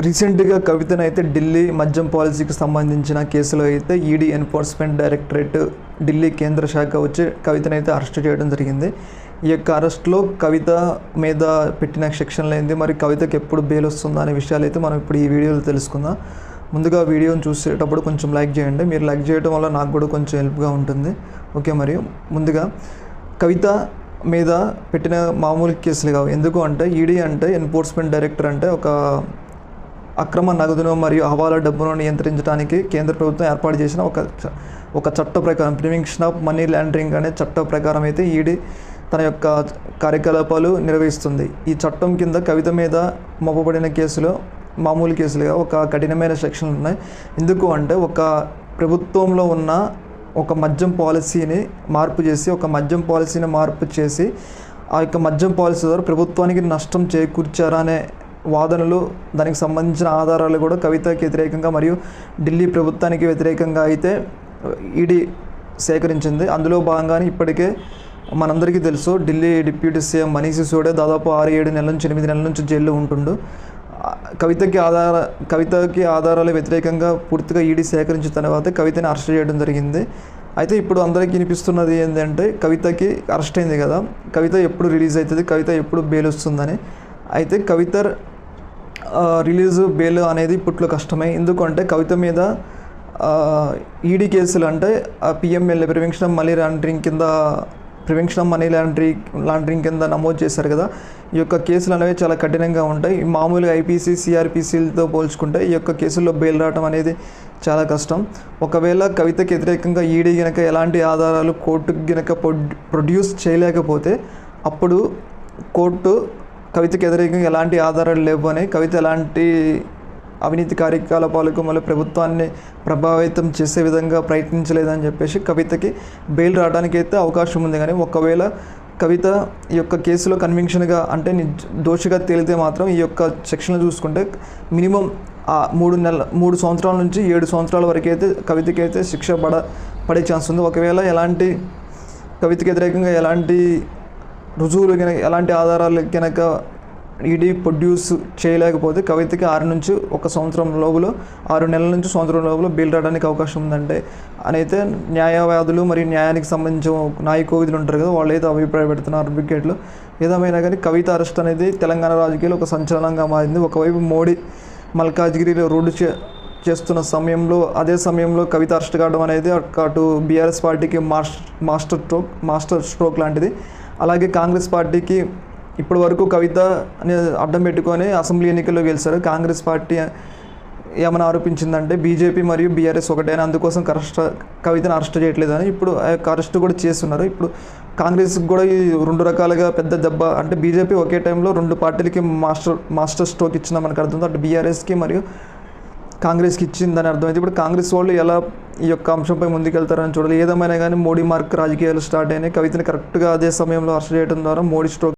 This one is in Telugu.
రీసెంట్గా కవితనైతే ఢిల్లీ మద్యం పాలసీకి సంబంధించిన కేసులో అయితే ఈడీ ఎన్ఫోర్స్మెంట్ డైరెక్టరేట్ ఢిల్లీ కేంద్ర శాఖ వచ్చి కవితనైతే అరెస్ట్ చేయడం జరిగింది. ఈ యొక్క అరెస్ట్లో కవిత మీద పెట్టిన సెక్షన్లు ఏంది, మరి కవితకి ఎప్పుడు బెయిల్ వస్తుందా అనే విషయాలు అయితే మనం ఇప్పుడు ఈ వీడియోలో తెలుసుకుందాం. ముందుగా వీడియోని చూసేటప్పుడు కొంచెం లైక్ చేయండి. మీరు లైక్ చేయడం వల్ల నాకు కూడా కొంచెం హెల్ప్గా ఉంటుంది. ఓకే, మరియు ముందుగా కవిత మీద పెట్టిన మామూలు కేసులు కావు. ఎందుకు అంటే ఈడీ అంటే ఎన్ఫోర్స్మెంట్ డైరెక్టర్ అంటే ఒక అక్రమ నగదును మరియు హవాలా డబ్బును నియంత్రించడానికి కేంద్ర ప్రభుత్వం ఏర్పాటు చేసిన ఒక చట్ట ప్రకారం ప్రివెన్షన్ ఆఫ్ మనీ లాండరింగ్ అనే చట్ట ప్రకారం అయితే ఈడీ తన యొక్క కార్యకలాపాలు నిర్వహిస్తుంది. ఈ చట్టం కింద కవిత మీద మోపబడిన కేసులో మామూలు కేసులుగా ఒక కఠినమైన సెక్షన్లు ఉన్నాయి. ఎందుకు అంటే ఒక ప్రభుత్వంలో ఉన్న ఒక మద్యం పాలసీని మార్పు చేసి ఆ యొక్క మద్యం పాలసీ ద్వారా ప్రభుత్వానికి నష్టం చేకూర్చారా అనే వాదనలు, దానికి సంబంధించిన ఆధారాలు కూడా కవితకి వ్యతిరేకంగా మరియు ఢిల్లీ ప్రభుత్వానికి వ్యతిరేకంగా అయితే ఈడీ సేకరించింది. అందులో భాగంగానే ఇప్పటికే మనందరికీ తెలుసు, ఢిల్లీ డిప్యూటీ సీఎం మనీష్ సిసోడియా దాదాపు 6-7 నెలల నుంచి 8 నెలల నుంచి జైల్లో ఉంటుండు. కవితకి ఆధారాల వ్యతిరేకంగా పూర్తిగా ఈడీ సేకరించిన తర్వాత కవితని అరెస్ట్ చేయడం జరిగింది. అయితే ఇప్పుడు అందరికీ వినిపిస్తున్నది ఏంటంటే కవితకి అరెస్ట్ అయింది కదా, కవిత ఎప్పుడు రిలీజ్ అవుతుంది, కవిత ఎప్పుడు బెయిల్ వస్తుందని. అయితే కవిత రిలీజ్ బెయిల్ అనేది ఇప్పట్లో కష్టమే. ఎందుకంటే కవిత మీద ఈడీ కేసులు అంటే PMLA prevention of money laundering కింద నమోదు చేశారు కదా. ఈ యొక్క కేసులు అనేవి చాలా కఠినంగా ఉంటాయి. మామూలుగా ఐపీసీ సిఆర్పిసిలతో పోల్చుకుంటే ఈ యొక్క కేసుల్లో బెయిల్ రావడం అనేది చాలా కష్టం. ఒకవేళ కవితకి వ్యతిరేకంగా ఈడీ గనక ఎలాంటి ఆధారాలు కోర్టుకి గనక ప్రొడ్యూస్ చేయలేకపోతే అప్పుడు కోర్టు కవితకి వ్యతిరేకంగా ఎలాంటి ఆధారాలు లేవు అని, కవిత ఎలాంటి అవినీతి కార్యకలాపాలకు మళ్ళీ ప్రభుత్వాన్ని ప్రభావితం చేసే విధంగా ప్రయత్నించలేదని చెప్పేసి కవితకి బెయిల్ రావడానికి అయితే అవకాశం ఉంది. కానీ ఒకవేళ కవిత ఈ యొక్క కేసులో కన్విక్షన్గా అంటే దోషిగా తేలితే మాత్రం ఈ యొక్క సెక్షన్లు చూసుకుంటే మినిమం 3 సంవత్సరాల నుంచి 7 సంవత్సరాల వరకు అయితే కవితకి అయితే శిక్ష పడే ఛాన్స్ ఉంది. ఒకవేళ కవితకి వ్యతిరేకంగా ఎలాంటి రుజువులు కనుక ఎలాంటి ఆధారాలు కనుక ఈడీ ప్రొడ్యూస్ చేయలేకపోతే కవితకి 6 నుంచి 1 సంవత్సరం లోపల 6 నెలల నుంచి సంవత్సరం లోపల బెయిల్ రావడానికి అవకాశం ఉందంటే అని అయితే న్యాయవాదులు మరియు న్యాయానికి సంబంధించిన న్యాయకోవిదులు ఉంటారు కదా, వాళ్ళు అయితే అభిప్రాయపెడుతున్నారు అడ్వకేట్లు. ఏదేమైనా కానీ కవిత అరెస్ట్ అనేది తెలంగాణ రాజకీయాల్లో ఒక సంచలనంగా మారింది. ఒకవైపు మోడీ మల్కాజ్గిరిలో రోడ్డు చేస్తున్న సమయంలో, అదే సమయంలో కవిత అరెస్ట్ కావడం అనేది అటు బీఆర్ఎస్ పార్టీకి మాస్టర్ స్ట్రోక్ లాంటిది. అలాగే కాంగ్రెస్ పార్టీకి ఇప్పటి వరకు కవిత అని అడ్డం పెట్టుకొని అసెంబ్లీ ఎన్నికల్లో గెలిచారు. కాంగ్రెస్ పార్టీ ఏమైనా ఆరోపించిందంటే బీజేపీ మరియు బీఆర్ఎస్ ఒకటేనా, అందుకోసం కవితను అరెస్ట్ చేయట్లేదని ఇప్పుడు అరెస్ట్ కూడా చేస్తున్నారు. ఇప్పుడు కాంగ్రెస్కి కూడా ఈ 2 రకాలుగా పెద్ద దెబ్బ. అంటే బీజేపీ ఒకే టైంలో 2 పార్టీలకి మాస్టర్ స్ట్రోక్ ఇచ్చిందని మనకు అర్థమవుతుంది. అటు బీఆర్ఎస్కి మరియు కాంగ్రెస్కి ఇచ్చిందని అర్థమైంది. ఇప్పుడు కాంగ్రెస్ వాళ్ళు ఎలా ఈ యొక్క అంశంపై ముందుకెళ్తారని చూడాలి. ఏదేమైనా కానీ మోడీ మార్క్ రాజకీయాలు స్టార్ట్ అయినాయి. కవితని కరెక్ట్గా అదే సమయంలో అరెస్ట్ చేయడం ద్వారా మోడీ స్ట్రోక్